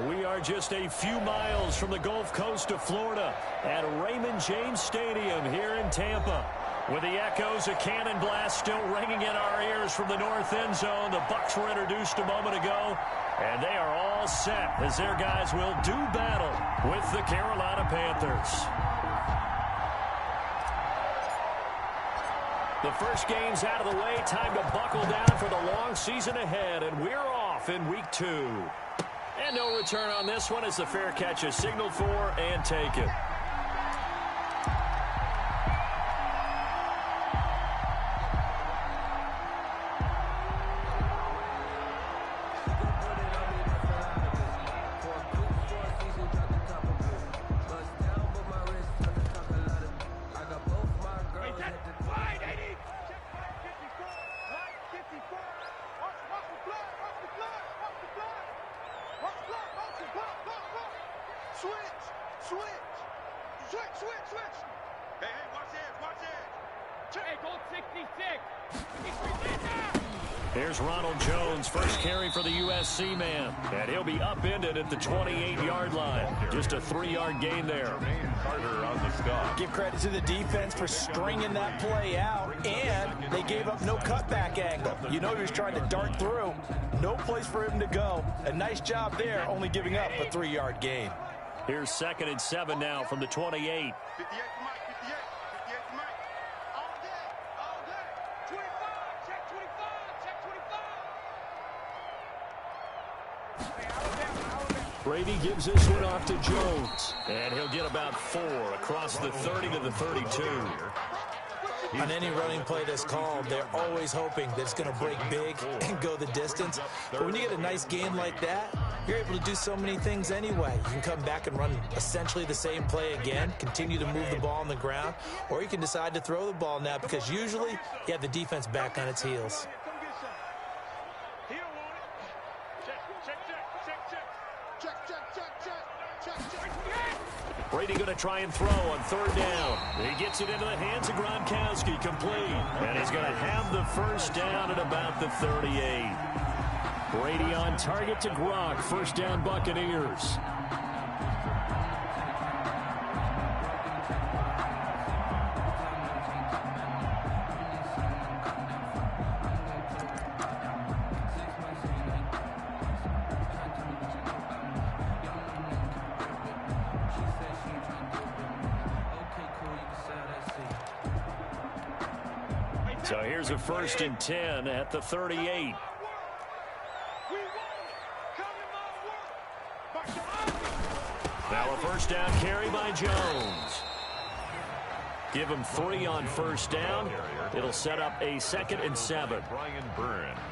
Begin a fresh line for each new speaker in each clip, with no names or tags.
We are just a few miles from the Gulf Coast of Florida at Raymond James Stadium here in Tampa. With the echoes of cannon blast still ringing in our ears from the north end zone, the Bucs were introduced a moment ago, and they are all set as their guys will do battle with the Carolina Panthers. The first game's out of the way. Time to buckle down for the long season ahead, and we're off in week 2. And no return on this one as the fair catch is signaled for and taken. Here's Ronald Jones, first carry for the USC man. And he'll be upended at the 28-yard line. Just a 3-yard gain there.
Give credit to the defense for stringing that play out, and they gave up no cutback angle. You know he was trying to dart through. No place for him to go. A nice job there, only giving up a 3-yard gain.
Here's 2nd and 7 now from the 28. Brady gives this one off to Jones. And he'll get about 4 across the 30 to the 32.
On any running play that's called, they're always hoping that it's going to break big and go the distance. But when you get a nice game like that, you're able to do so many things anyway. You can come back and run essentially the same play again, continue to move the ball on the ground, or you can decide to throw the ball now because usually you have the defense back on its heels.
Brady going to try and throw on 3rd down. He gets it into the hands of Gronkowski, complete. And he's going to have the first down at about the 38. Brady on target to Gronk. 1st down, Buccaneers. So here's a 1st and 10 at the 38. Now a 1st down carry by Jones. Give him 3 on 1st down. It'll set up a 2nd and 7.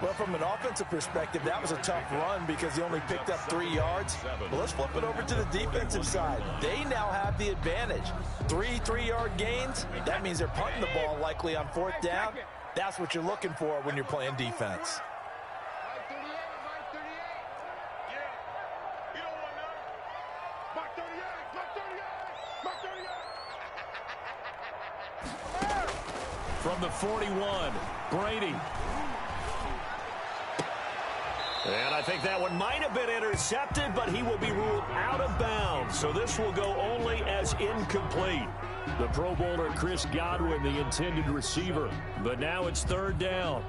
Well, from an offensive perspective, that was a tough run because he only picked up 3 yards. Well, let's flip it over to the defensive side. They now have the advantage. 3 3-yard gains. That means they're punting the ball likely on 4th down. That's what you're looking for when you're playing defense.
From the 41, Brady. And I think that one might have been intercepted, but he will be ruled out of bounds. So this will go only as incomplete. The Pro Bowler Chris Godwin, the intended receiver. But now it's 3rd down.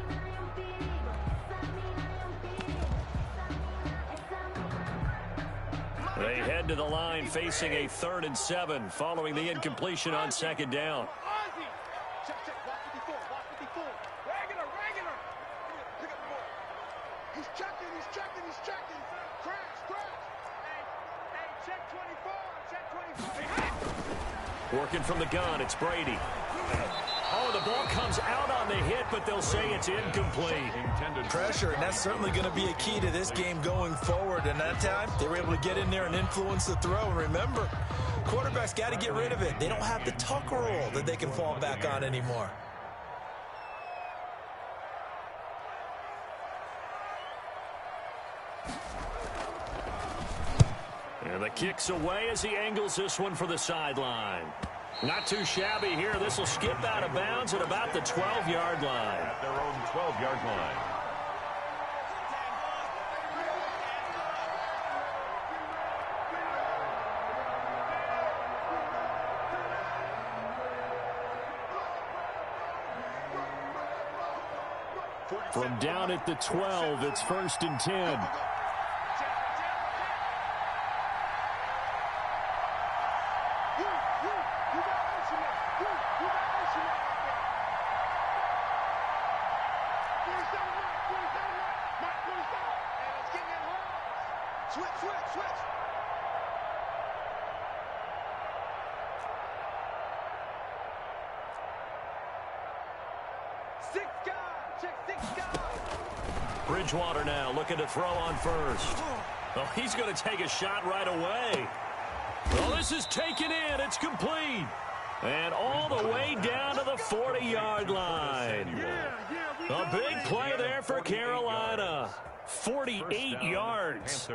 They head to the line facing a 3rd and 7 following the incompletion on 2nd down. Working from the gun, it's Brady. Oh, the ball comes out on the hit, but they'll say it's incomplete.
Pressure, and that's certainly going to be a key to this game going forward. And that time, they were able to get in there and influence the throw. And remember, quarterbacks got to get rid of it. They don't have the tuck rule that they can fall back on anymore.
And the kick's away as he angles this one for the sideline. Not too shabby here. This will skip out of bounds at about the 12-yard line.
At their own 12-yard line.
From down at the 12, it's 1st and 10. Bridgewater now looking to throw on first. Oh, he's going to take a shot right away. Well, this is taken in. It's complete. And all the way down to the 40-yard line. A big play there for Carolina. 48 yards.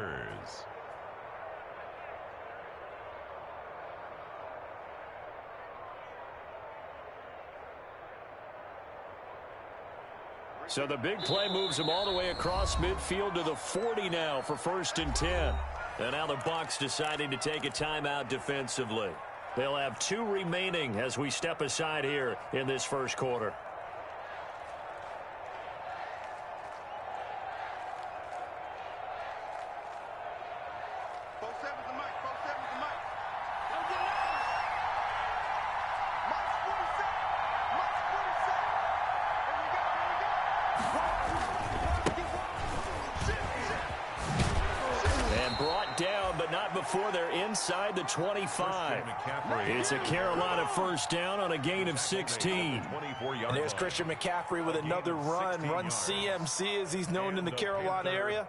So the big play moves them all the way across midfield to the 40 now for 1st and 10. And now the Bucs deciding to take a timeout defensively. They'll have 2 remaining as we step aside here in this first quarter. Before they're inside the 25. It's a Carolina first down on a gain of 16.
And there's Christian McCaffrey with another run CMC as he's known in the Carolina area.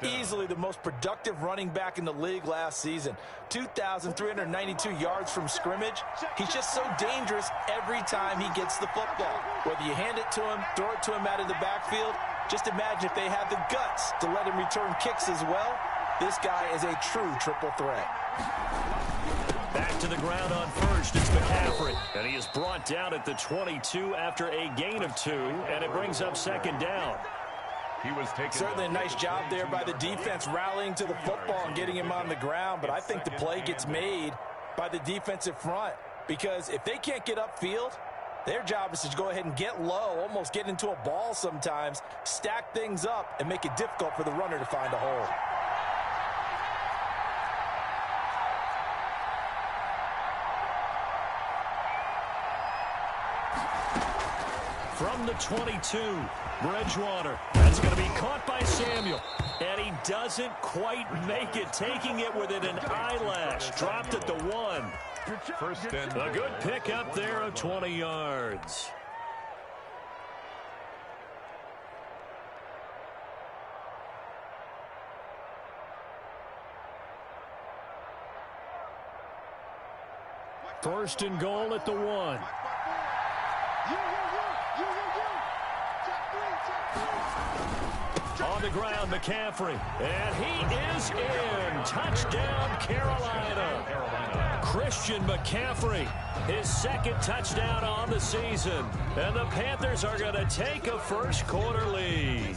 Easily the most productive running back in the league last season. 2,392 yards from scrimmage. He's just so dangerous every time he gets the football. Whether you hand it to him, throw it to him out of the backfield, just imagine if they have the guts to let him return kicks as well. This guy is a true triple threat.
Back to the ground on first. It's McCaffrey. And he is brought down at the 22 after a gain of 2. And it brings up 2nd down.
He was taking
certainly a nice job there by the defense rallying to the football and getting him on the ground. But I think the play gets made by the defensive front. Because if they can't get upfield, their job is to go ahead and get low, almost get into a ball sometimes, stack things up, and make it difficult for the runner to find a hole.
From the 22, Bridgewater. That's going to be caught by Samuel. And he doesn't quite make it, taking it within an eyelash. Dropped at the 1.
First and
a good pick up there of 20 yards. First and goal at the 1. On the ground, McCaffrey. And he is in. Touchdown, Carolina. Christian McCaffrey, his 2nd touchdown on the season. And the Panthers are going to take a first quarter lead.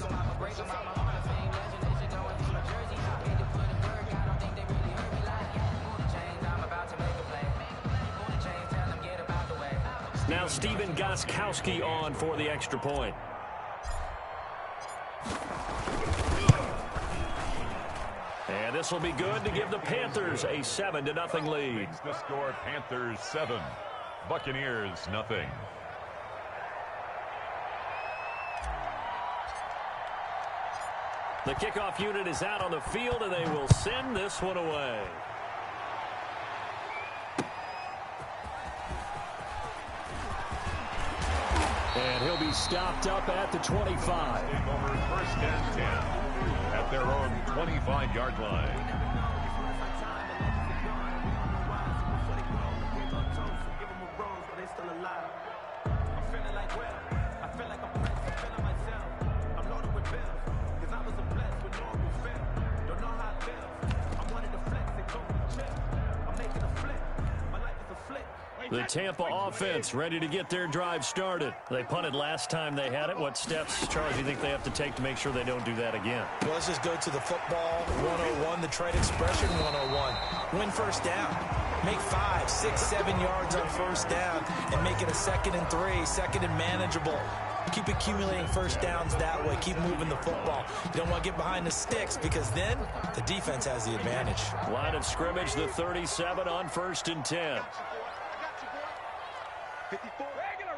Now Stephen Gostkowski on for the extra point. And this will be good to give the Panthers a 7-0 lead.
The score, Panthers 7, Buccaneers 0.
The kickoff unit is out on the field, and they will send this one away. And he'll be stopped up at the 25.
Over 1st and 10 at their own 25-yard line.
The Tampa offense ready to get their drive started. They punted last time they had it. What steps, Charles, do you think they have to take to make sure they don't do that again?
Well, let's just go to the football 101, the trade expression 101. Win first down. Make 5, 6, 7 yards on first down and make it a 2nd and 3, 2nd and manageable. Keep accumulating first downs that way. Keep moving the football. You don't want to get behind the sticks because then the defense has the advantage.
Line of scrimmage, the 37 on 1st and 10.
54. Regular.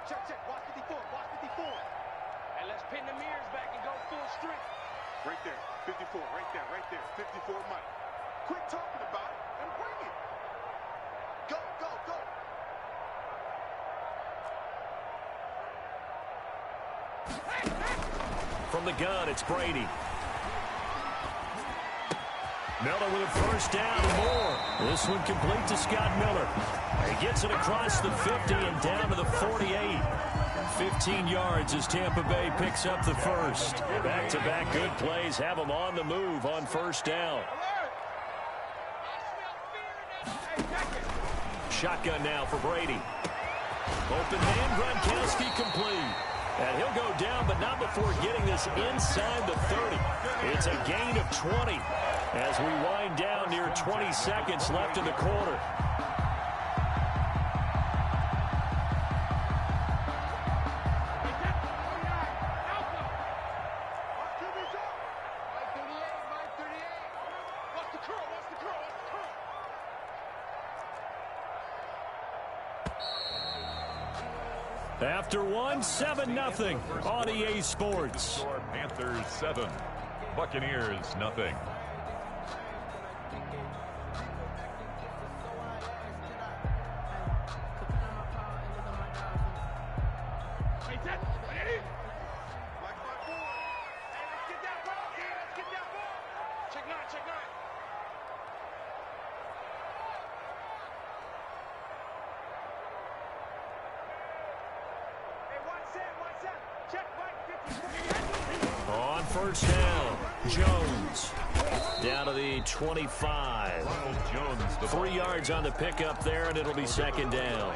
Check. Watch 54. And let's pin the mirrors back and go full strength.
Right there. 54. Right there. 54 Mike. Quit talking about it and bring it. Go.
From the gun, it's Brady. Miller with a first down and more. This one complete to Scott Miller. He gets it across the 50 and down to the 48. 15 yards as Tampa Bay picks up the first. Back-to-back good plays have them on the move on first down. Shotgun now for Brady. Open man, Gronkowski complete. And he'll go down, but not before getting this inside the 30. It's a gain of 20 as we wind down near 20 seconds left in the quarter. After one, 7-0 on EA Sports.
Panthers 7, Buccaneers nothing.
On first down, Jones down to the 25. 3 yards on the pickup there, and it'll be 2nd down.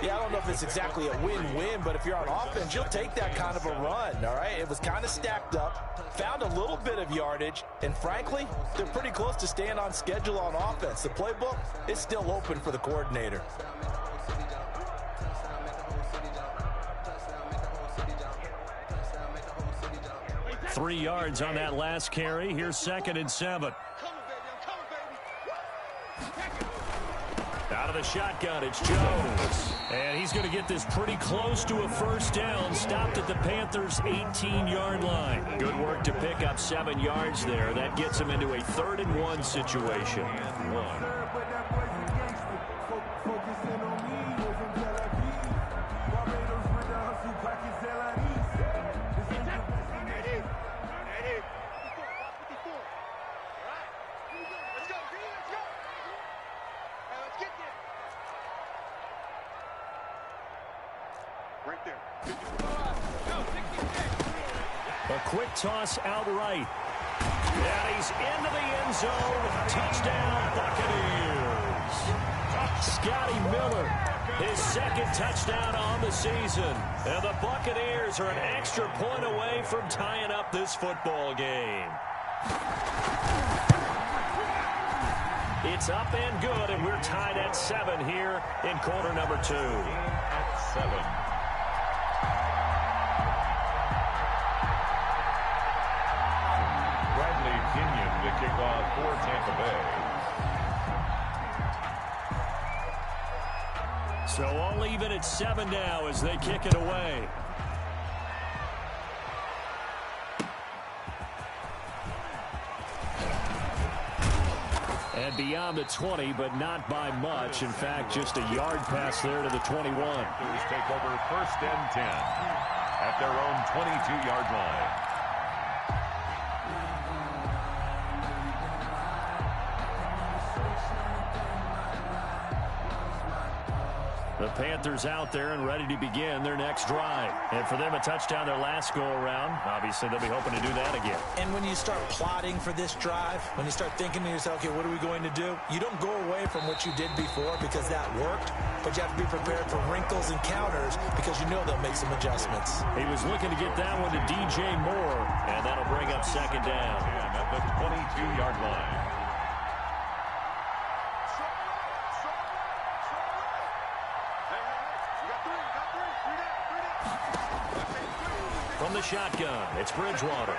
Yeah, I don't know if it's exactly a win-win, but if you're on offense, you'll take that kind of a run, all right? It was kind of stacked up, found a little bit of yardage, and frankly, they're pretty close to staying on schedule on offense. The playbook is still open for the coordinator.
Three yards on that last carry. Here's 2nd and 7. Out of the shotgun, it's Jones. And he's going to get this pretty close to a first down. Stopped at the Panthers' 18-yard line. Good work to pick up 7 yards there. That gets him into a 3rd and 1 situation. A quick toss outright. And he's into the end zone. Touchdown, Buccaneers. Scotty Miller, his 2nd touchdown on the season. And the Buccaneers are an extra point away from tying up this football game. It's up and good, and we're tied at 7 here in quarter number 2.
At 7. The kickoff for Tampa Bay.
So all even at 7 now as they kick it away. And beyond the 20, but not by much. In fact, just a yard pass there to the 21.
Panthers take over 1st and 10 at their own 22-yard line.
The Panthers out there and ready to begin their next drive. And for them, a touchdown their last go-around. Obviously, they'll be hoping to do that again.
And when you start plotting for this drive, when you start thinking to yourself, okay, what are we going to do? You don't go away from what you did before because that worked, but you have to be prepared for wrinkles and counters because you know they'll make some adjustments.
He was looking to get that one to DJ Moore, and that'll bring up 2nd down.
And at the 22-yard line.
From the shotgun, it's Bridgewater.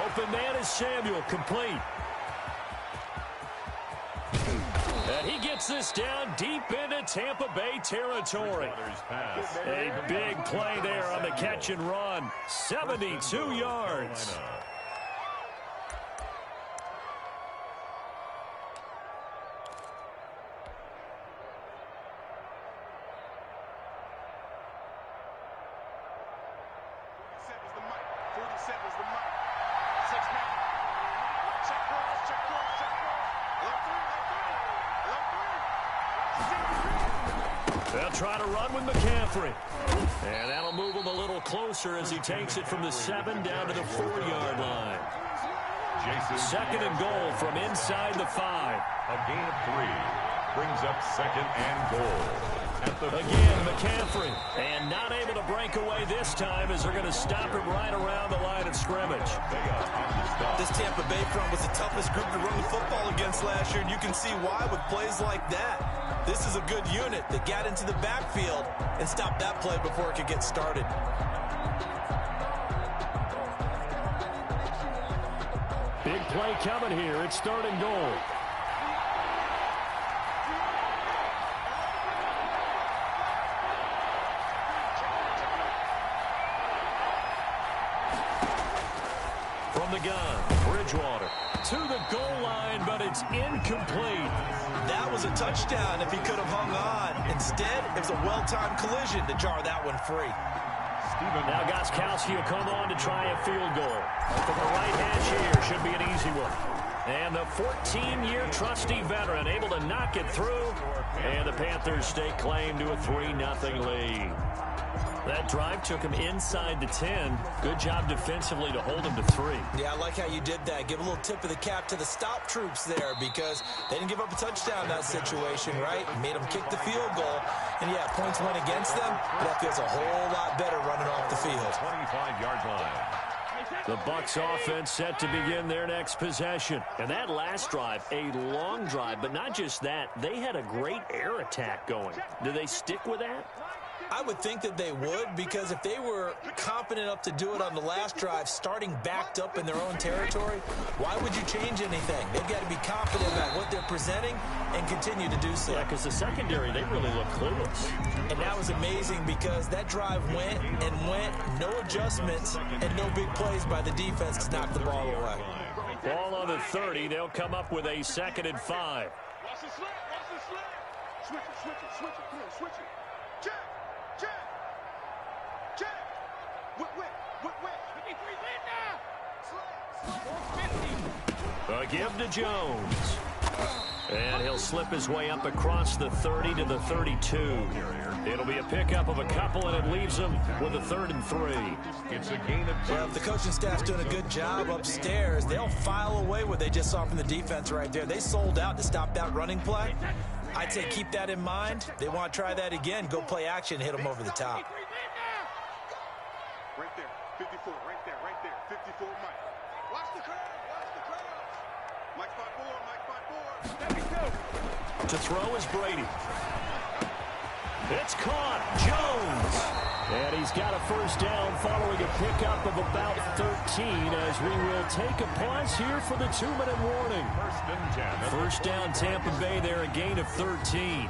Open man is Samuel, complete. And he gets this down deep into Tampa Bay territory. A big play there on the catch and run. 72 yards. They'll try to run with McCaffrey. And that'll move him a little closer as he takes it from the 7 down to the 4-yard line. Second and goal from inside the 5.
A gain of 3 brings up second and goal.
Again, McCaffrey. And not able to break away this time as they're going to stop him right around the line of scrimmage.
This Tampa Bay front was the toughest group to run the football against last year, and you can see why with plays like that. This is a good unit that got into the backfield and stopped that play before it could get started.
Big play coming here. It's third and goal. From the gun, Bridgewater to the goal line, but it's incomplete.
That was a touchdown if he could have hung on. Instead, it was a well-timed collision to jar that one free.
Now Gostkowski will come on to try a field goal. From the right hash here, should be an easy one. And the 14-year trusty veteran able to knock it through. And the Panthers stake claim to a 3-0 lead. That drive took him inside the 10. Good job defensively to hold him to 3.
Yeah, I like how you did that. Give a little tip of the cap to the stop troops there because they didn't give up a touchdown in that situation, right? Made them kick the field goal. And, yeah, points went against them, but that feels a whole lot better running off the field.
25-yard line.
The Bucs offense set to begin their next possession. And that last drive, a long drive, but not just that. They had a great air attack going. Do they stick with that?
I would think that they would, because if they were confident enough to do it on the last drive, starting backed up in their own territory, why would you change anything? They've got to be confident about what they're presenting and continue to do so.
Yeah, because the secondary, they really look clueless.
And that was amazing because that drive went and went, no adjustments, and no big plays by the defense to knock the ball away.
Ball on the 30. They'll come up with a 2nd and 5.
Watch the slant, watch the slant. Switch it, switch it, switch it, come on, switch it. Jack, Jack, Jack. Whip, whip, whip, whip. 53 win now.
A give to Jones. And he'll slip his way up across the 30 to the 32. It'll be a pickup of a couple, and it leaves him with a 3rd and 3.
It's a gain of 2.
Well, if the coaching staff's doing a good job upstairs, they'll file away what they just saw from the defense right there. They sold out to stop that running play. I'd say keep that in mind. They want to try that again. Go play action, hit them over the top.
Right there, 54, right there, 54, Mike. Watch the curve, watch the curve. Mike 5-4, Mike 5-4.
To throw is Brady. It's caught. Jones. And he's got a first down following a pickup of about 13 as we will take a pause here for the 2-minute warning. First down Tampa Bay there, a gain of 13.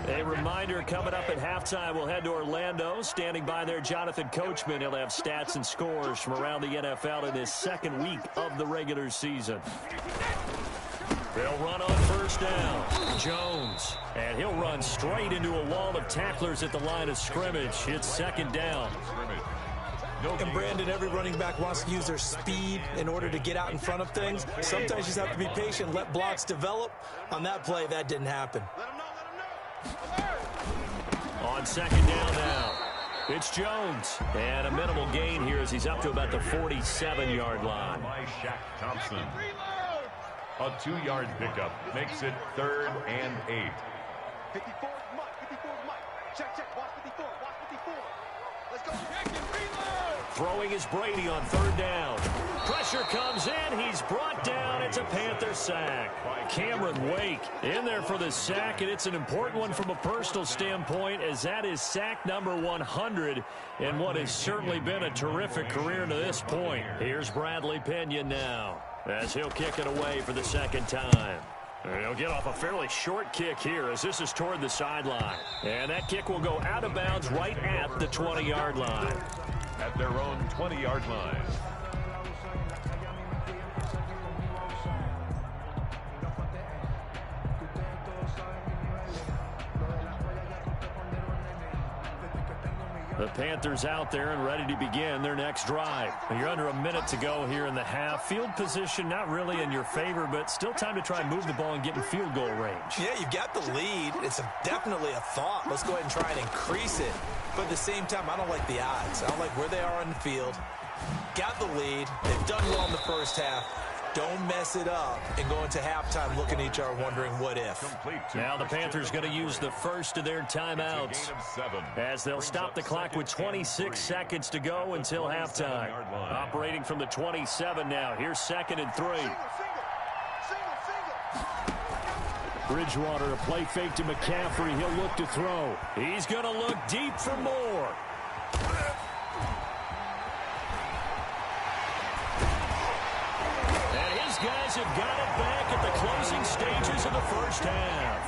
A reminder, coming up at halftime, we'll head to Orlando. Standing by there, Jonathan Coachman. He'll have stats and scores from around the NFL in this second week of the regular season. They'll run on first down. Jones. And he'll run straight into a wall of tacklers at the line of scrimmage. It's 2nd down.
And Brandon, every running back wants to use their speed in order to get out in front of things. Sometimes you just have to be patient, let blocks develop. On that play, that didn't happen.
On 2nd down now, it's Jones. And a minimal gain here as he's up to about the 47-yard line.
By Shaq Thompson. A 2-yard pickup makes it 3rd and 8.
54 Mike, 54 Mike. Check, check, watch 54, watch 54. Let's go. Check and reload.
Throwing is Brady on third down. Pressure comes in. He's brought down. It's a Panther sack. Cameron Wake in there for the sack, and it's an important one from a personal standpoint, as that is sack number 100 in what has certainly been a terrific career to this point. Here's Bradley Pena now, as he'll kick it away for the second time. He'll get off a fairly short kick here, as this is toward the sideline. And that kick will go out of bounds right at the 20-yard line.
At their own 20-yard line.
The Panthers out there and ready to begin their next drive. You're under a minute to go here in the half. Field position not really in your favor, but still time to try and move the ball and get in field goal range.
Yeah, you've got the lead. It's definitely a thought. Let's go ahead and try and increase it. But at the same time, I don't like the odds. I don't like where they are on the field. Got the lead. They've done well in the first half. Don't mess it up and go into halftime looking at each other wondering what if.
Now the Panthers going to use the first of their timeouts as they'll stop the clock with 26 seconds to go until halftime. Operating from the 27 now. Here's 2nd and 3. Bridgewater, a play fake to McCaffrey. He'll look to throw. He's going to look deep for more. Guys have got it back at the closing stages of the first half.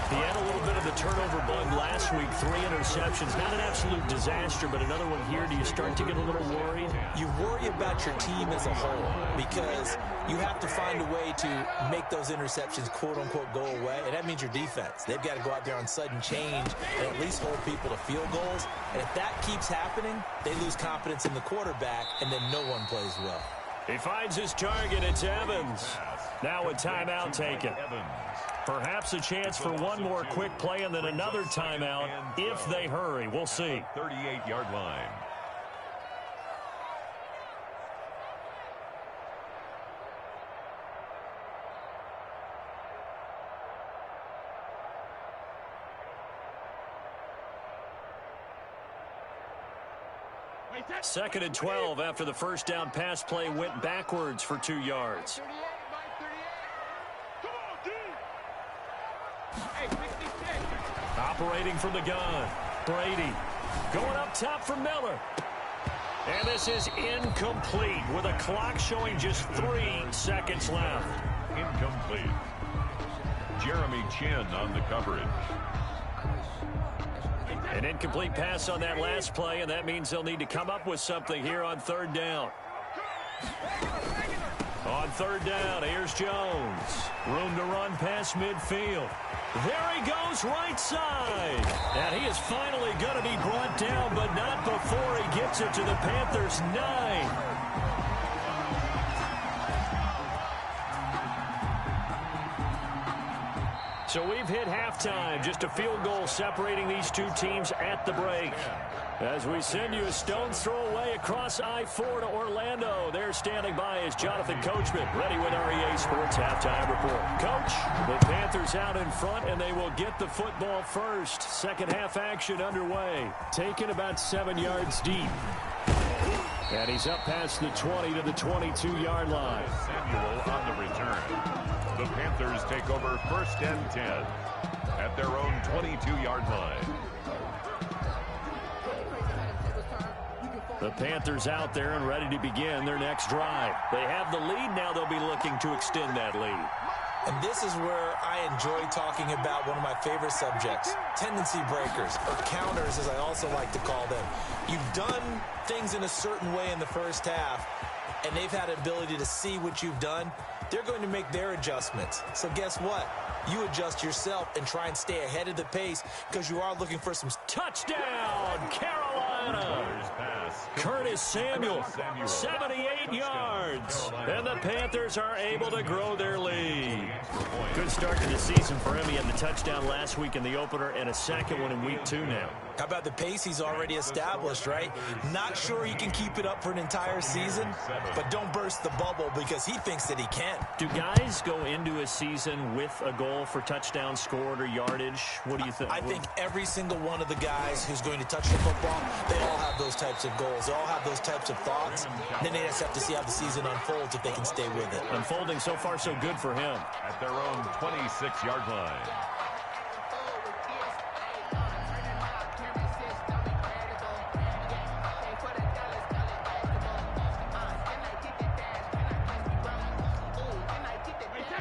He had a little bit of the turnover bug last week, 3 interceptions. Not an absolute disaster, but another one here. Do you start to get a little worried?
You worry about your team as a whole because you have to find a way to make those interceptions, quote-unquote, go away, and that means your defense. They've got to go out there on sudden change and at least hold people to field goals. And if that keeps happening, they lose confidence in the quarterback, and then no one plays well.
He finds his target. It's Evans. Now a timeout taken. Perhaps a chance for one more quick play and then another timeout if they hurry. We'll see.
38-yard line.
Second and 12 after the first down pass play went backwards for 2 yards. Operating from the gun. Brady going up top for Miller. And this is incomplete with a clock showing just 3 seconds left.
Incomplete. Jeremy Chin on the coverage.
An incomplete pass on that last play, and that means they'll need to come up with something here on third down. On third down, here's Jones. Room to run past midfield. There he goes, right side. And he is finally going to be brought down, but not before he gets it to the Panthers' 9. So we've hit halftime, just a field goal separating these two teams at the break. As we send you a stone's throw away across I-4 to Orlando. There standing by is Jonathan Coachman, ready with our EA Sports Halftime Report. Coach, the Panthers out in front, and they will get the football first. Second half action underway. Taken about 7 yards deep. And he's up past the 20 to the 22-yard line.
Samuel on the return. The Panthers take over 1st and 10 at their own 22-yard line.
The Panthers out there and ready to begin their next drive. They have the lead now. They'll be looking to extend that lead.
And this is where I enjoy talking about one of my favorite subjects, tendency breakers, or counters as I also like to call them. You've done things in a certain way in the first half, and they've had an ability to see what you've done. They're going to make their adjustments. So guess what? You adjust yourself and try and stay ahead of the pace because you are looking for some
touchdown, Carolina. Curtis Samuel, 78 yards. And the Panthers are able to grow their lead. Good start to the season for him. He had the touchdown last week in the opener and a second one in week 2 now.
How about the pace he's already established, right? Not sure he can keep it up for an entire season, but don't burst the bubble because he thinks that he can.
Do guys go into a season with a goal for touchdowns scored or yardage? What do you think?
I think every single one of the guys who's going to touch the football, they all have those types of goals. They all have those types of thoughts. Then they just have to see how the season unfolds if they can stay with it.
Unfolding so far so good for him.
At their own 26-yard line.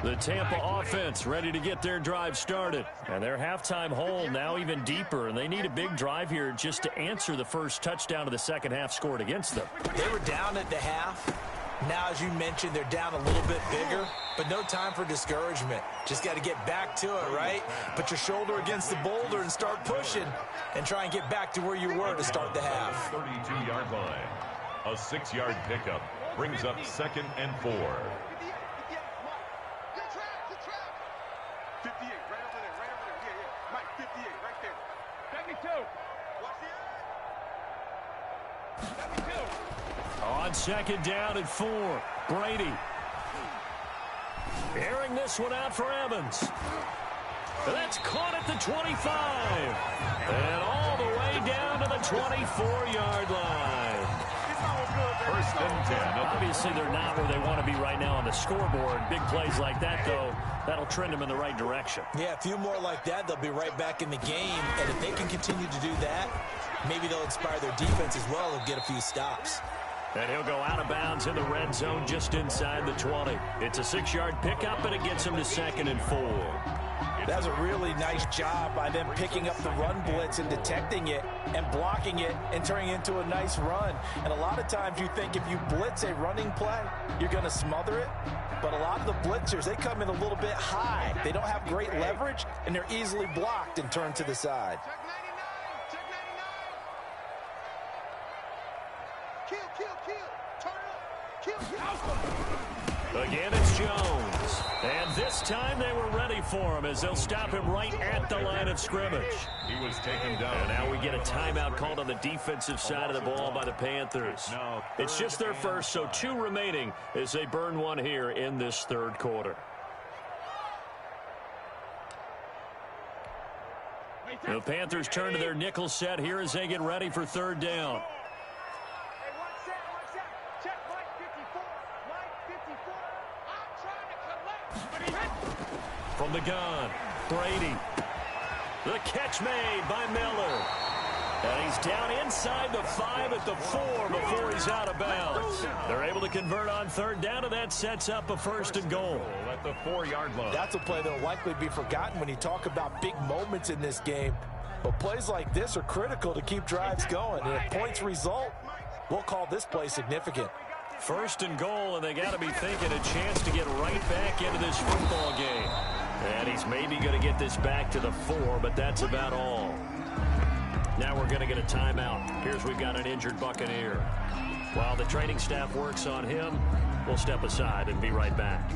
The Tampa offense ready to get their drive started. And their halftime hole now even deeper, and they need a big drive here just to answer the first touchdown of the second half scored against them.
They were down at the half. Now, as you mentioned, they're down a little bit bigger, but no time for discouragement. Just got to get back to it, right? Put your shoulder against the boulder and start pushing and try and get back to where you were to start the half.
32-yard line. A 6-yard pickup brings up 2nd and 4.
58, right over there, right over there. Yeah, yeah. Mike, 58, right there. 72. Watch the 72.
On second down and 4, Brady. Airing this one out for Evans. And that's caught at the 25. And all the way down to the 24-yard line.
First and 10.
Obviously, they're not where they want to be right now on the scoreboard. Big plays like that, though, that'll trend them in the right direction.
Yeah, a few more like that, they'll be right back in the game. And if they can continue to do that, maybe they'll inspire their defense as well and get a few stops.
And he'll go out of bounds in the red zone just inside the 20. It's a 6-yard pickup, and it gets him to 2nd and 4.
That was a really nice job by them picking up the run blitz and detecting it and blocking it and turning it into a nice run. And a lot of times you think if you blitz a running play, you're going to smother it. But a lot of the blitzers, they come in a little bit high. They don't have great leverage, and they're easily blocked and turned to the side.
Check 99. Check 99. Kill. Turn up. Kill.
Again, it's Jones. And this time they were ready for him as they'll stop him right at the line of scrimmage.
He was taken down.
And now we get a timeout called on the defensive side of the ball by the Panthers. It's just their first, so 2 remaining as they burn one here in this third quarter. The Panthers turn to their nickel set here as they get ready for third down. From the gun, Brady. The catch made by Miller. And he's down inside the 5 at the 4 before he's out of bounds. They're able to convert on third down, and that sets up a 1st and goal.
At the 4-yard line.
That's a play that will likely be forgotten when you talk about big moments in this game. But plays like this are critical to keep drives going. And if points result, we'll call this play significant.
1st and goal, and they got to be thinking a chance to get right back into this football game. And he's maybe going to get this back to the 4, but that's about all. Now we're going to get a timeout. Here's we've got an injured Buccaneer. While the training staff works on him, we'll step aside and be right back.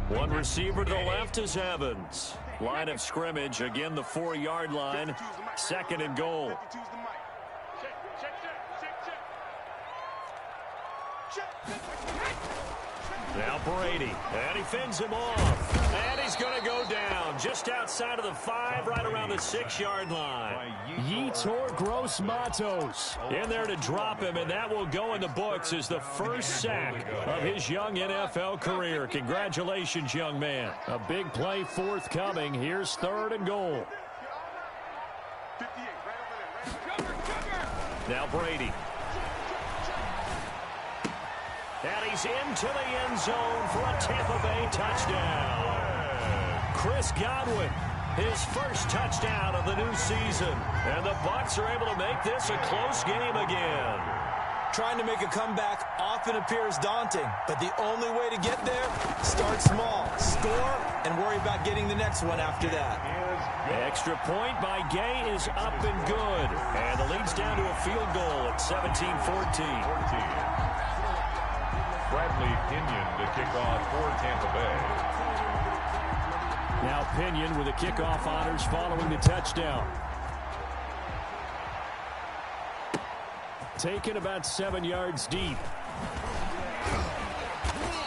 One receiver to the left is Evans. Line of scrimmage, again the 4-yard line. 2nd and goal. Now Brady, and he fends him off. And he's going to go down just outside of the 5, right around the 6-yard line. Yetur Gross-Matos in there to drop him, and that will go in the books as the first sack of his young NFL career. Congratulations, young man. A big play forthcoming. Here's 3rd and goal. Now Brady. And he's into the end zone for a Tampa Bay touchdown. Chris Godwin, his first touchdown of the new season. And the Bucs are able to make this a close game again.
Trying to make a comeback often appears daunting, but the only way to get there, start small, score, and worry about getting the next one after that.
Extra point by Gay is up and good. And the lead's down to a field goal at 17-14.
Bradley Pinion to kick off for Tampa Bay.
Now Pinion with the kickoff honors following the touchdown. Taken about 7 yards deep.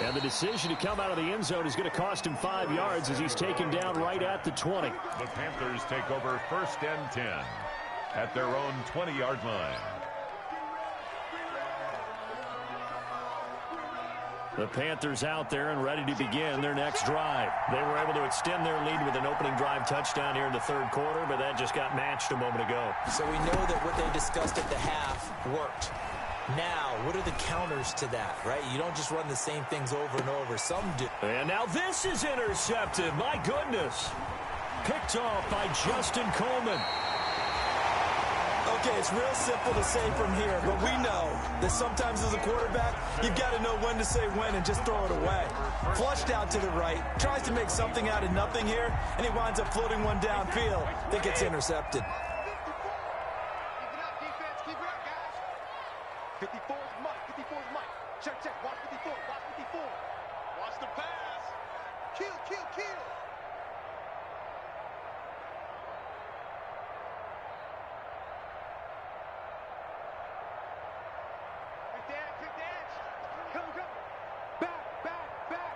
And the decision to come out of the end zone is going to cost him 5 yards as he's taken down right at the 20.
The Panthers take over 1st and 10 at their own 20-yard line.
The Panthers out there and ready to begin their next drive. They were able to extend their lead with an opening drive touchdown here in the third quarter, but that just got matched a moment ago.
So we know that what they discussed at the half worked. Now, what are the counters to that, right? You don't just run the same things over and over. Some do.
And now this is intercepted. My goodness. Picked off by Justin Coleman.
Okay, it's real simple to say from here, but we know that sometimes as a quarterback, you've got to know when to say when and just throw it away. Flushed out to the right, tries to make something out of nothing here, and he winds up floating one downfield that gets intercepted.
54 is Mike. 54 is Mike. Check, check. Watch 54. Watch 54. Watch the pass. Kill, kill, kill. Quick dance. Come, come. Back, back, back.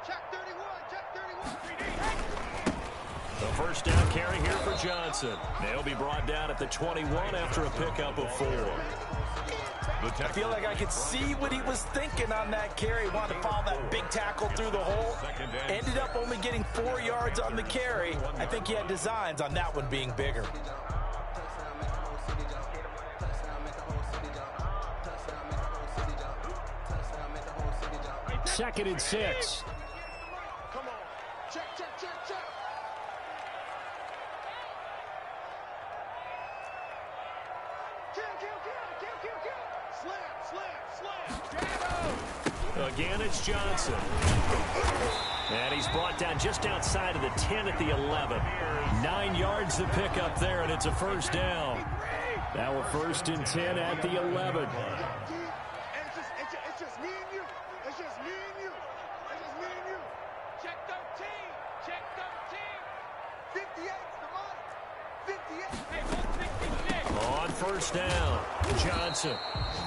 Check 31. Check 31.
The first down carry here for Johnson. They'll be brought down at the 21 after a pickup of 4.
I feel like I could see what he was thinking on that carry. Wanted to follow that big tackle through the hole. Ended up only getting 4 yards on the carry. I think he had designs on that one being bigger.
Second and 6.
Come on. Check, check, check, check. Kill, kill, kill, kill, kill, kill. Slam.
Again, it's Johnson. And he's brought down just outside of the 10 at the 11. 9 yards to pick up there, and it's a first down. Now we're 1st and 10 at the 11.
It's just me and you. It's just me and you. It's just me and you. Check 13. Check 13. 58 the money. 58. Hey, 166.
On first down, Johnson.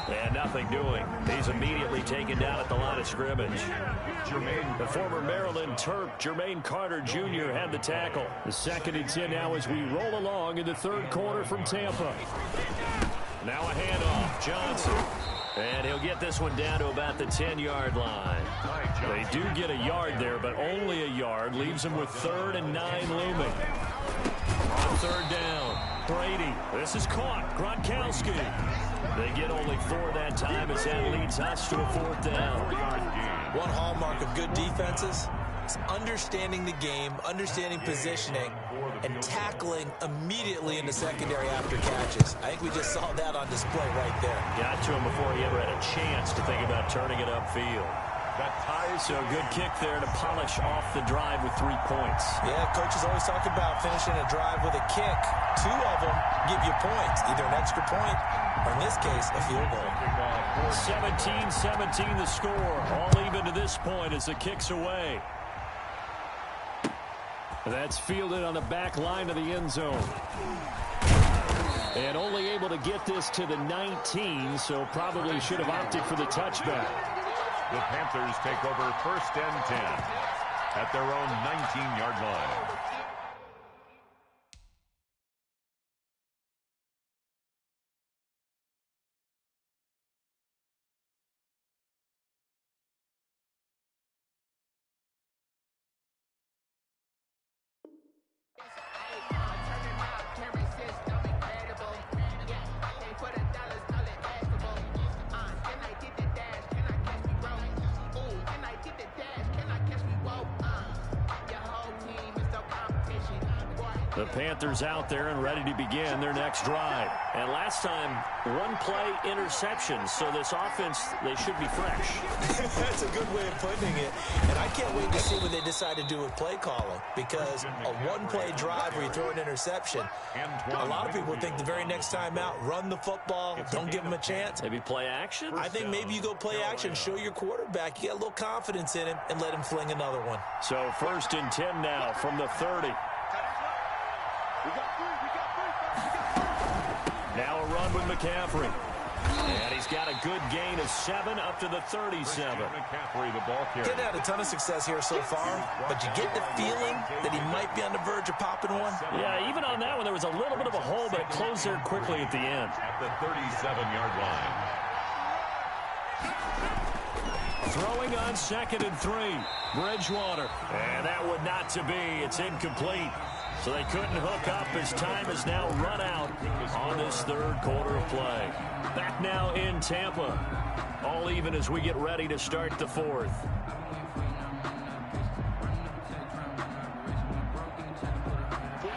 And nothing doing. He's immediately taken down at the line of scrimmage. The former Maryland Terp, Jermaine Carter Jr. had the tackle. The 2nd and 10 now as we roll along in the third quarter from Tampa. Now a handoff, Johnson. And he'll get this one down to about the 10-yard line. They do get a yard there, but only a yard. Leaves them with 3rd and 9 looming. On 3rd down, Brady. This is caught. Gronkowski. They get only 4 that time as that leads us to a 4th down.
One hallmark of good defenses is understanding the game, understanding positioning, and tackling immediately in the secondary after catches. I think we just saw that on display right there.
Got to him before he ever had a chance to think about turning it upfield. So a good kick there to polish off the drive with 3 points.
Yeah, coaches always talk about finishing a drive with a kick. 2 of them give you points, either an extra point or, in this case, a field goal.
17-17 the score. All even to this point as the kick's away. That's fielded on the back line of the end zone. And only able to get this to the 19, so probably should have opted for the touchback.
The Panthers take over 1st and 10 at their own 19-yard line.
The Panthers out there and ready to begin their next drive. And last time, one-play interception. So this offense, they should be fresh.
That's a good way of putting it. And I can't wait to see what they decide to do with play calling. Because a one-play drive where you throw an interception, a lot of people think the very next time out, run the football, don't give them a chance.
Maybe play action?
I think maybe you go play action, show your quarterback, you get a little confidence in him, and let him fling another one.
So 1st and 10 now from the 30. Now a run with McCaffrey. And he's got a good gain of 7 up to the 37.
McCaffrey, the ball carrier.
Didn't have a ton of success here so far, but you get the feeling that he might be on the verge of popping one.
Yeah, even on that one, there was a little bit of a hole, but it closed there quickly at the end.
At the 37-yard line.
Throwing on 2nd and 3. Bridgewater. And that would not to be. It's incomplete. So they couldn't hook up as time has now run out on this 3rd quarter of play. Back now in Tampa. All even as we get ready to start the 4th.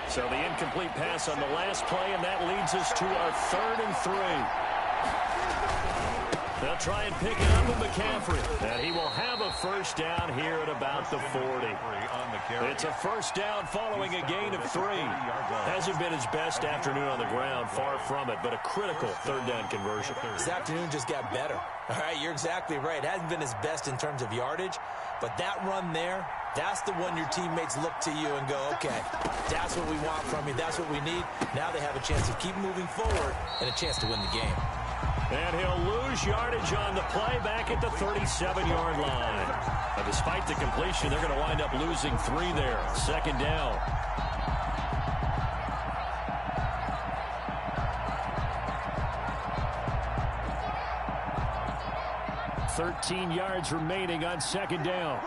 So the incomplete pass on the last play, and that leads us to our 3rd and 3. They'll try and pick it up with McCaffrey. And he will have a first down here at about the 40. It's a first down following a gain of 3. Hasn't been his best afternoon on the ground, far from it, but a critical 3rd down conversion.
This afternoon just got better. All right, you're exactly right. It hasn't been his best in terms of yardage, but that run there, that's the one your teammates look to you and go, okay, that's what we want from you. That's what we need. Now they have a chance to keep moving forward and a chance to win the game.
And he'll lose yardage on the play back at the 37-yard line. Now, despite the completion, they're going to wind up losing 3 there. 2nd down. $13 yards remaining on 2nd down.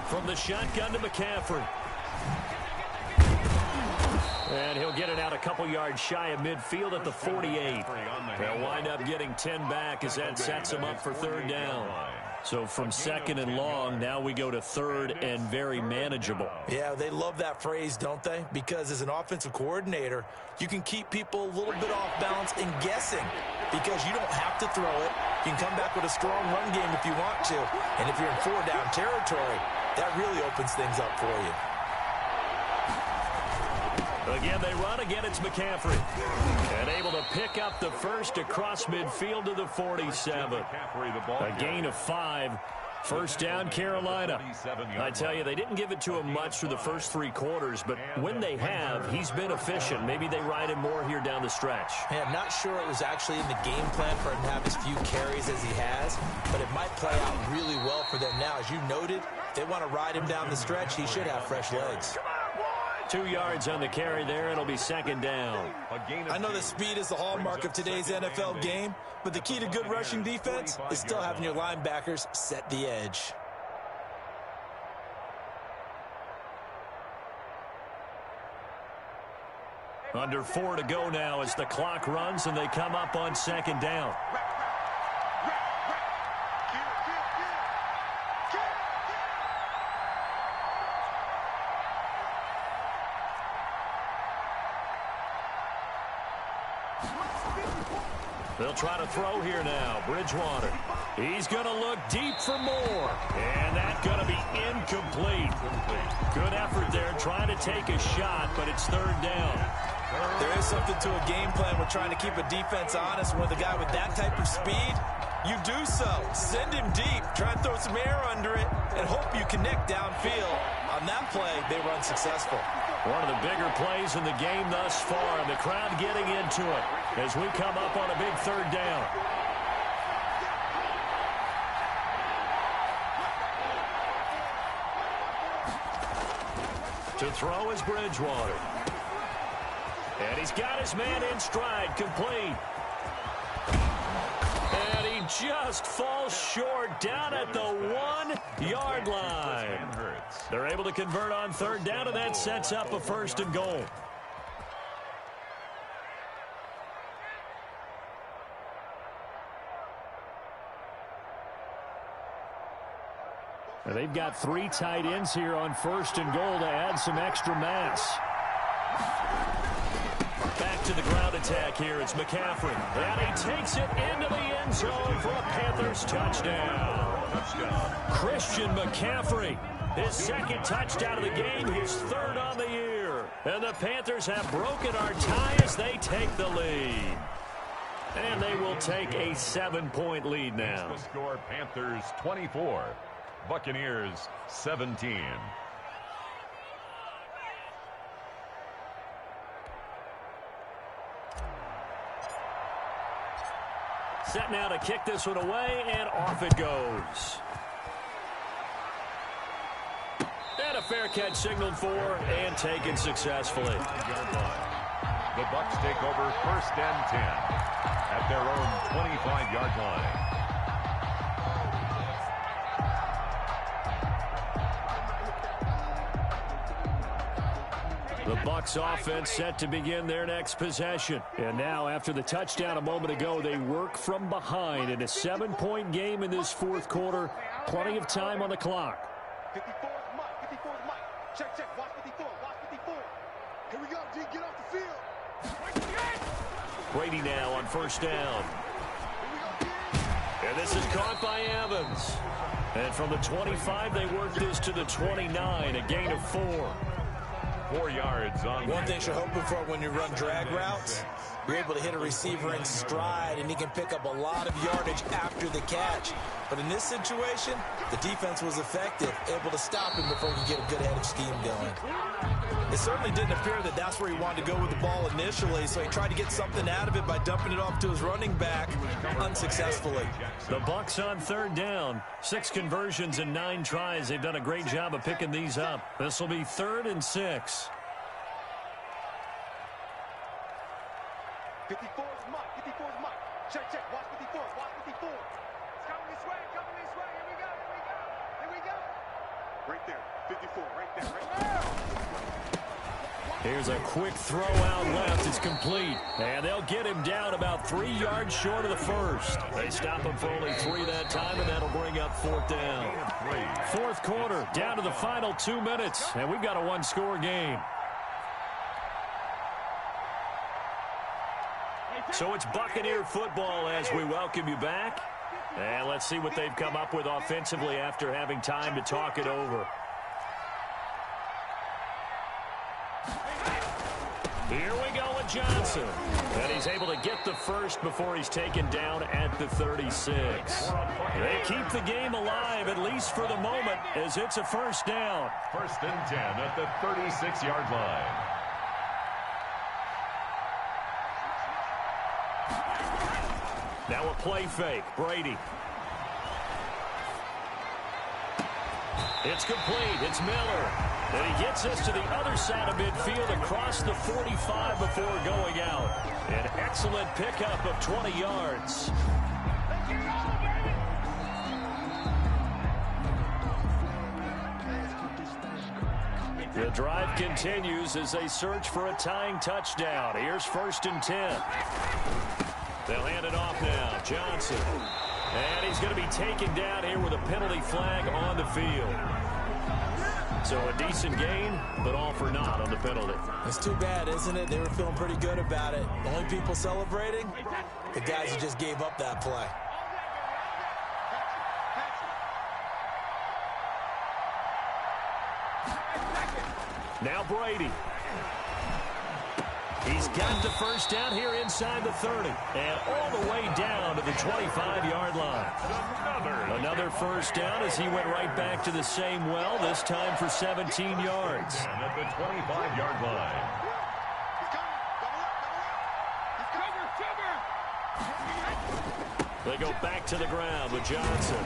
From the shotgun to McCaffrey. And he'll get it out a couple yards shy of midfield at the 48. They'll wind up getting 10 back as that sets him up for 3rd down. So from 2nd and long, now we go to 3rd and very manageable.
Yeah, they love that phrase, don't they? Because as an offensive coordinator, you can keep people a little bit off balance and guessing because you don't have to throw it. You can come back with a strong run game if you want to. And if you're in 4-down territory, that really opens things up for you.
Again, they run. Again, it's McCaffrey. And able to pick up the first across midfield to the 47. A gain of 5. First down, Carolina. I tell you, they didn't give it to him much through the first 3 quarters, but when they have, he's been efficient. Maybe they ride him more here down the stretch.
Yeah, I'm not sure it was actually in the game plan for him to have as few carries as he has, but it might play out really well for them now. As you noted, if they want to ride him down the stretch, he should have fresh legs.
2 yards on the carry there. It'll be 2nd down.
I know that speed is the hallmark of today's NFL game, but the key to good rushing defense is still having your linebackers set the edge.
Under 4 to go now as the clock runs and they come up on 2nd down. They'll try to throw here now. Bridgewater. He's going to look deep for more. And that's going to be incomplete. Good effort there trying to take a shot, but it's 3rd down.
There is something to a game plan with trying to keep a defense honest. With a guy with that type of speed, you do so. Send him deep. Try and throw some air under it and hope you connect downfield. On that play, they run successful.
One of the bigger plays in the game thus far, and the crowd getting into it as we come up on a big 3rd down. To throw is Bridgewater. And he's got his man in stride, complete. And he just falls short down at the 1-yard line. They're able to convert on 3rd down, and that sets up a 1st and goal. And they've got 3 tight ends here on 1st and goal to add some extra mass. Back to the ground attack here. It's McCaffrey. And he takes it into the end zone for a Panthers touchdown. Christian McCaffrey, his 2nd touchdown of the game, his 3rd on the year. And the Panthers have broken our tie as they take the lead. And they will take a 7-point lead now.
The score, Panthers 24, Buccaneers 17.
Set now to kick this one away, and off it goes. And a fair catch signaled for and taken successfully.
The Bucs take over 1st and 10 at their own 25-yard line.
The Bucs offense set to begin their next possession. And now, after the touchdown a moment ago, they work from behind in a 7-point game in this 4th quarter. Plenty of time on the clock.
54 is Mike. 54 is Mike. Check, check. Watch 54. Watch 54. Here we go, G. Get off the field.
Brady now on 1st down. And this is caught by Evans. And from the 25, they work this to the 29, a gain of 4.
4 yards on.
One thing you're hoping for when you run drag routes, you're able to hit a receiver in stride, and he can pick up a lot of yardage after the catch. But in this situation, the defense was effective, able to stop him before he could get a good head of steam going. It certainly didn't appear that that's where he wanted to go with the ball initially, so he tried to get something out of it by dumping it off to his running back unsuccessfully.
The Bucs on 3rd down. 6 conversions and 9 tries. They've done a great job of picking these up. This will be 3rd and 6.
54 is Mike. 54 is Mike. Check, check. Watch 54. Watch 54. It's coming this way. Coming this way. Here we go. Here we go. Here we go. Right there. 54. Right there. Right there.
Here's a quick throw out left. It's complete. And they'll get him down about 3 yards short of the 1st. They stop him for only 3 that time, and that'll bring up 4th down. 4th quarter, down to the final 2 minutes, and we've got a 1-score game. So it's Buccaneer football as we welcome you back. And let's see what they've come up with offensively after having time to talk it over. Here we go with Johnson. And he's able to get the first before he's taken down at the 36. They keep the game alive, at least for the moment, as it's a 1st down.
1st and 10 at the 36-yard line.
Now a play fake. Brady. It's complete. It's Miller. And he gets us to the other side of midfield across the 45 before going out. An excellent pickup of 20 yards. The drive continues as they search for a tying touchdown. Here's 1st and 10. They'll hand it off now. Johnson. And he's going to be taken down here with a penalty flag on the field. So a decent gain, but all for naught on the penalty.
It's too bad, isn't it? They were feeling pretty good about it. The only people celebrating, the guys who just gave up that play.
Now Brady. He's got the first down here inside the 30. And all the way down to the 25-yard line. Another first down as he went right back to the same well, this time for 17 yards.
And at the 25-yard line.
They go back to the ground with Johnson.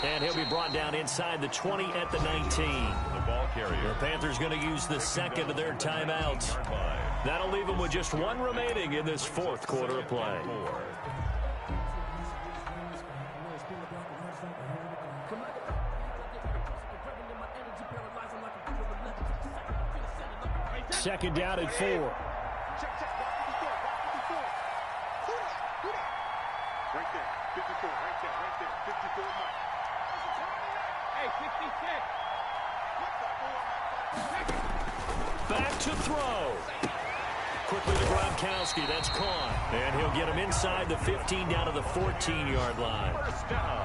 And he'll be brought down inside the 20 at the 19.
The ball carrier.
The Panthers going to use the second of their timeouts. That'll leave them with just 1 remaining in this 4th quarter of play. Second down at 4.
Check, check. Watch 54. Watch 54. Who that? Right there. 54. Right there. Right there. 54 Mike. Hey,
Back to throw. Quickly to Gronkowski. That's caught. And he'll get him inside the 15 down to the 14-yard line.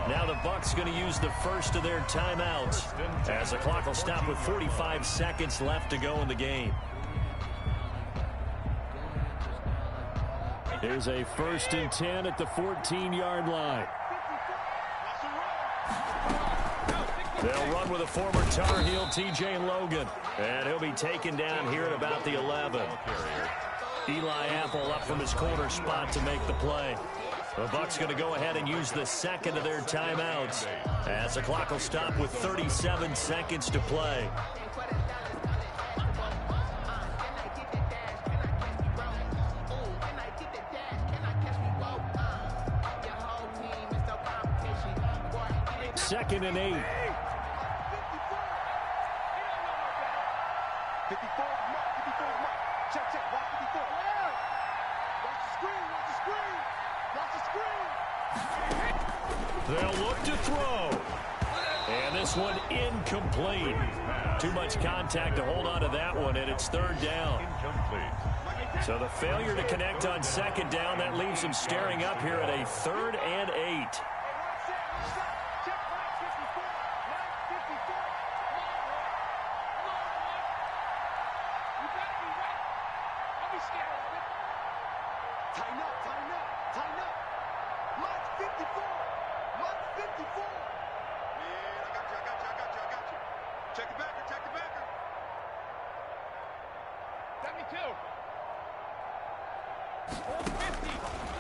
Now the Bucs going to use the first of their timeouts as the clock will stop with 45 seconds left to go in the game. Here's a 1st and 10 at the 14-yard line. They'll run with a former Tar Heel, T.J. Logan. And he'll be taken down here at about the 11. Eli Apple up from his corner spot to make the play. The Bucs going to go ahead and use the second of their timeouts as the clock will stop with 37 seconds to play. Second and 8.
54, check, watch 54. Watch the screen, watch the screen.
They'll look to throw. And this one incomplete. Too much contact to hold on to that one, and it's 3rd down. So the failure to connect on 2nd down, that leaves him staring up here at a 3rd and 8.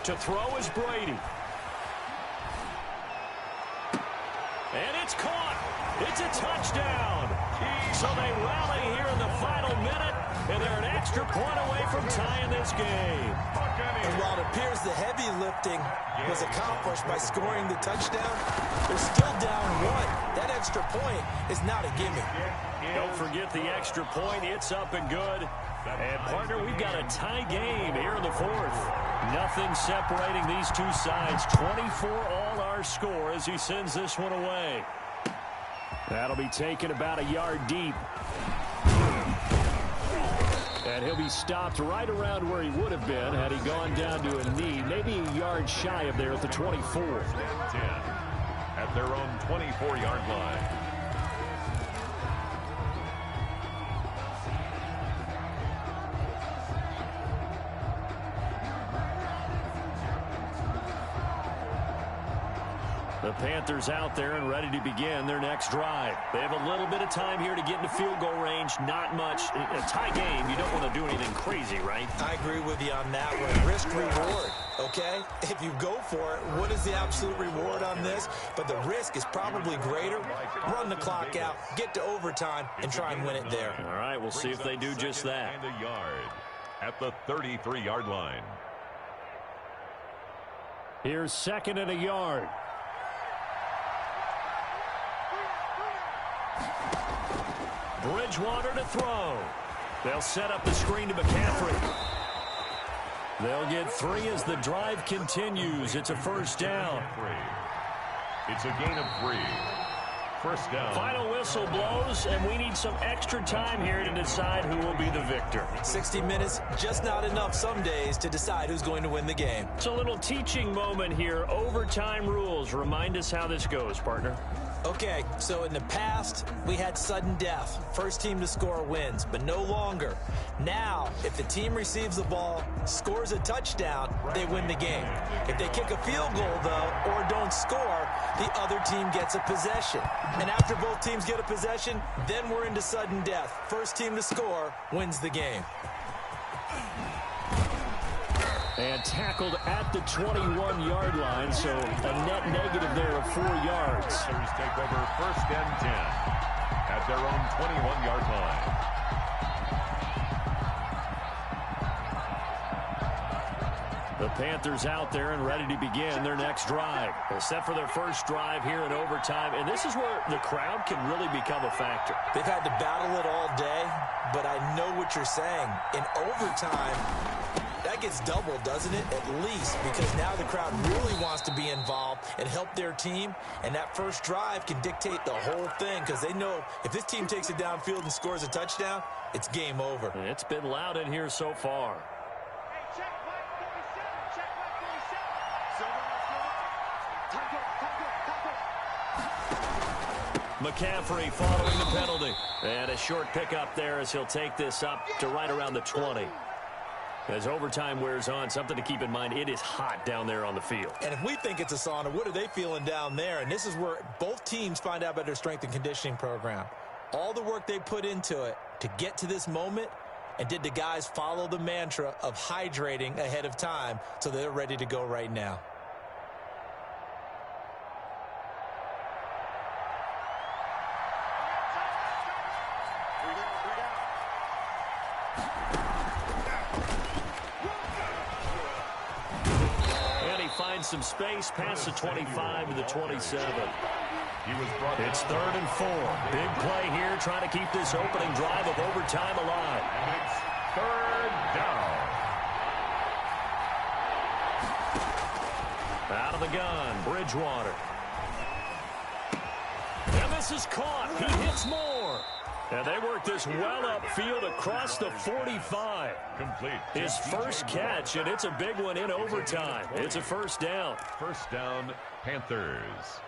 To throw is Brady. And it's caught. It's a touchdown. So they rally here in the final minute, and they're an extra point away from tying this game.
And while it appears the heavy lifting was accomplished by scoring the touchdown, they're still down 1. That extra point is not a gimme.
Don't forget the extra point. It's up and good. And, partner, we've got a tie game here in the 4th. Nothing separating these two sides. 24 all our score as he sends this one away. That'll be taken about a yard deep. And he'll be stopped right around where he would have been had he gone down to a knee, maybe a yard shy of there at the 24.
10 at their own 24-yard line.
The Panthers out there and ready to begin their next drive. They have a little bit of time here to get into field goal range. Not much. A tie game, you don't want to do anything crazy, right?
I agree with you on that one. Risk-reward, okay? If you go for it, what is the absolute reward on this? But the risk is probably greater. Run the clock out, get to overtime, and try and win it there.
All right, we'll see if they do just that.
And a yard at the 33-yard line.
Here's 2nd and a yard. Bridgewater to throw. They'll set up the screen to McCaffrey. They'll get 3 as the drive continues. It's a 1st down.
It's a gain of 3. 1st down.
Final whistle blows, and we need some extra time here to decide who will be the victor.
60 minutes, just not enough some days to decide who's going to win the game.
It's a little teaching moment here. Overtime rules. Remind us how this goes, partner.
Okay, so in the past, we had sudden death. First team to score wins, but no longer. Now, if the team receives the ball, scores a touchdown, they win the game. If they kick a field goal, though, or don't score, the other team gets a possession. And after both teams get a possession, then we're into sudden death. First team to score wins the game.
And tackled at the 21-yard line, so a net negative there of 4 yards.
Panthers take over 1st and 10 at their own 21-yard line.
The Panthers out there and ready to begin their next drive. They're set for their first drive here in overtime, and this is where the crowd can really become a factor.
They've had to battle it all day, but I know what you're saying. In overtime, that gets doubled, doesn't it? At least, because now the crowd really wants to be involved and help their team, and that first drive can dictate the whole thing because they know if this team takes it downfield and scores a touchdown, it's game over.
It's been loud in here so far.
Hey, check back 47. Check back 47. So
McCaffrey following the penalty. And a short pickup there as he'll take this up to right around the 20. As overtime wears on, something to keep in mind, it is hot down there on the field.
And if we think it's a sauna, what are they feeling down there? And this is where both teams find out about their strength and conditioning program. All the work they put into it to get to this moment, and did the guys follow the mantra of hydrating ahead of time so they're ready to go right now?
Finds some space past the 25 to the 27. It's 3rd and 4. Big play here, trying to keep this opening drive of overtime alive.
And it's 3rd down.
Out of the gun, Bridgewater. And this is caught. He hits more. And they work this well upfield across the 45.
Complete.
His first catch, and it's a big one in overtime. It's a first down.
First down, Panthers.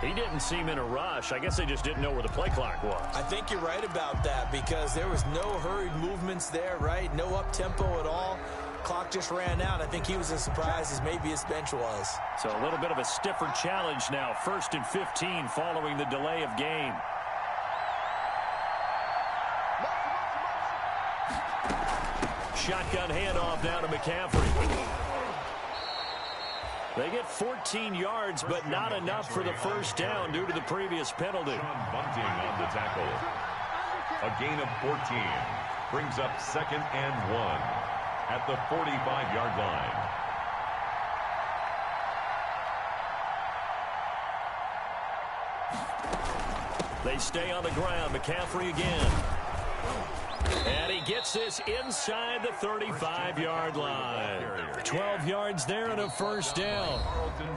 He didn't seem in a rush. I guess they just didn't know where the play clock was.
I think you're right about that because there was no hurried movements there, right? No up-tempo at all. Clock just ran out. I think he was as surprised as maybe his bench was.
So a little bit of a stiffer challenge now. 1st and 15 following the delay of game. Shotgun handoff now to McCaffrey. They get 14 yards, but not enough for the first down due to the previous penalty.
Sean Bunting on the tackle. A gain of 14 brings up 2nd and 1 at the 45-yard line.
They stay on the ground. McCaffrey again. And he gets this inside the 35-yard line. 12 yards there and a first down.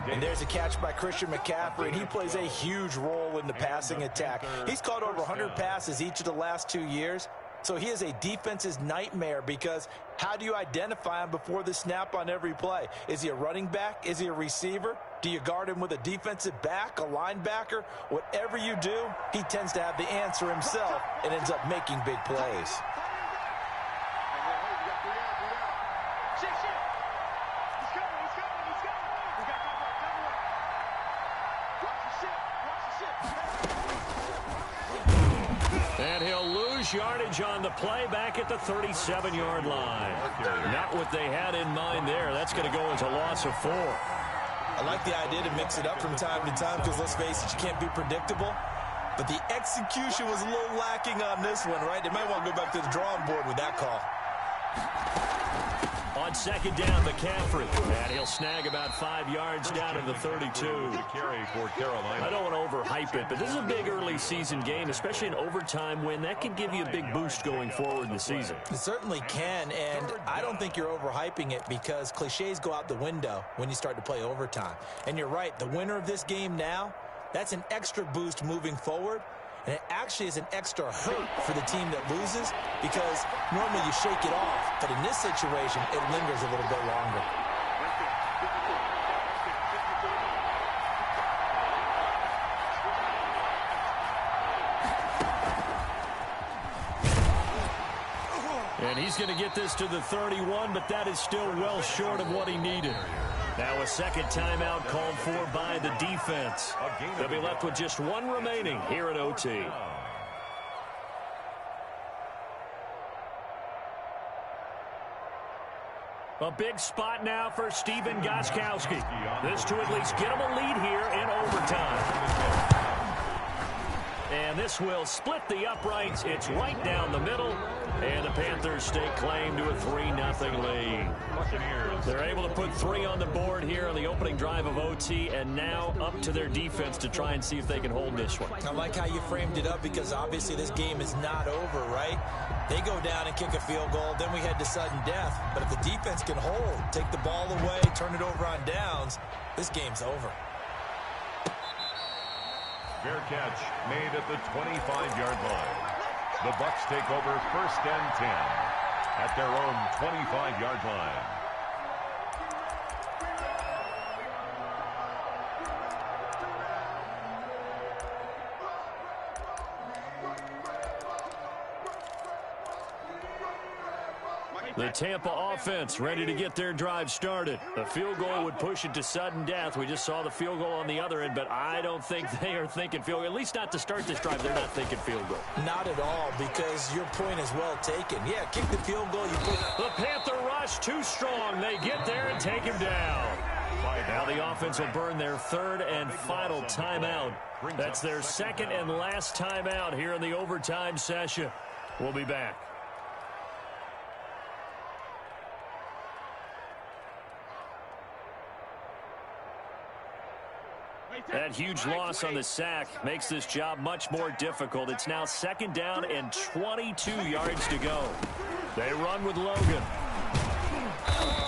And there's a catch by Christian McCaffrey, and he plays a huge role in the passing attack. He's caught over 100 passes each of the last 2 years. So he is a defense's nightmare because how do you identify him before the snap on every play? Is he a running back? Is he a receiver? Do you guard him with a defensive back, a linebacker? Whatever you do, he tends to have the answer himself and ends up making big plays.
And he'll lose yardage on the play back at the 37-yard line. Not what they had in mind there. That's going to go as a loss of 4.
I like the idea to mix it up from time to time because, let's face it, you can't be predictable. But the execution was a little lacking on this one, right? They might want to go back to the drawing board with that call.
On 2nd down, McCaffrey. And he'll snag about 5 yards down to the 32.
Carry for Carolina.
I don't want to overhype it, but this is a big early season game, especially an overtime win. That can give you a big boost going forward in the season.
It certainly can, and I don't think you're overhyping it because cliches go out the window when you start to play overtime. And you're right, the winner of this game now, that's an extra boost moving forward. And it actually is an extra hurt for the team that loses because normally you shake it off. But in this situation, it lingers a little bit longer.
And he's going to get this to the 31, but that is still well short of what he needed. Now a second timeout called for by the defense. They'll be left with just one remaining here at OT. A big spot now for Stephen Gostkowski. This to at least get him a lead here in overtime. And this will split the uprights. It's right down the middle. And the Panthers stake claim to a 3-0 lead. They're able to put 3 on the board here on the opening drive of OT, and now up to their defense to try and see if they can hold this one.
I like how you framed it up, because obviously this game is not over, right? They go down and kick a field goal, then we head to sudden death. But if the defense can hold, take the ball away, turn it over on downs, this game's over.
Fair catch made at the 25-yard line. The Bucs take over 1st and 10 at their own 25-yard line.
The Tampa offense ready to get their drive started. A field goal would push it to sudden death. We just saw the field goal on the other end, but I don't think they are thinking field goal. At least not to start this drive. They're not thinking field goal.
Not at all, because your point is well taken. Yeah, kick the field goal.
The Panther rush too strong. They get there and take him down. Now the offense will burn their 3rd and final timeout. That's their 2nd and last timeout here in the overtime session. We'll be back. That huge loss on the sack makes this job much more difficult. It's now 2nd down and 22 yards to go. They run with Logan.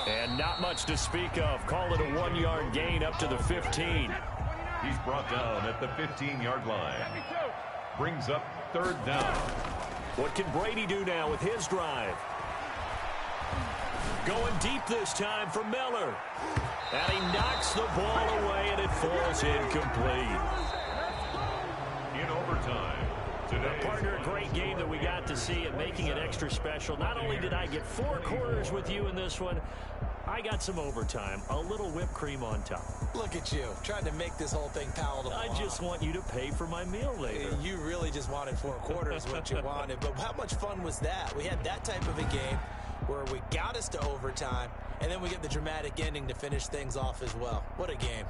And not much to speak of. Call it a 1-yard gain up to the 15.
He's brought down at the 15-yard line. Brings up 3rd down.
What can Brady do now with his drive? Going deep this time for Miller. And he knocks the ball away, and it falls incomplete.
In overtime today.
Partner, a great game that we got to see, and making it extra special. Not only did I get 4 quarters with you in this one, I got some overtime, a little whipped cream on top.
Look at you, trying to make this whole thing palatable.
I just want you to pay for my meal later.
You really just wanted 4 quarters, what you wanted. But how much fun was that? We had that type of a game where we got us to overtime, and then we get the dramatic ending to finish things off as well. What a game.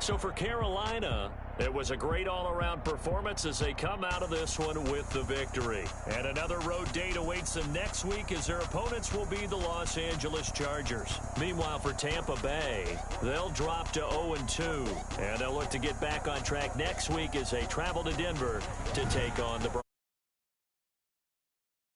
So for Carolina, it was a great all-around performance as they come out of this one with the victory. And another road date awaits them next week as their opponents will be the Los Angeles Chargers. Meanwhile, for Tampa Bay, they'll drop to 0-2, and they'll look to get back on track next week as they travel to Denver to take on the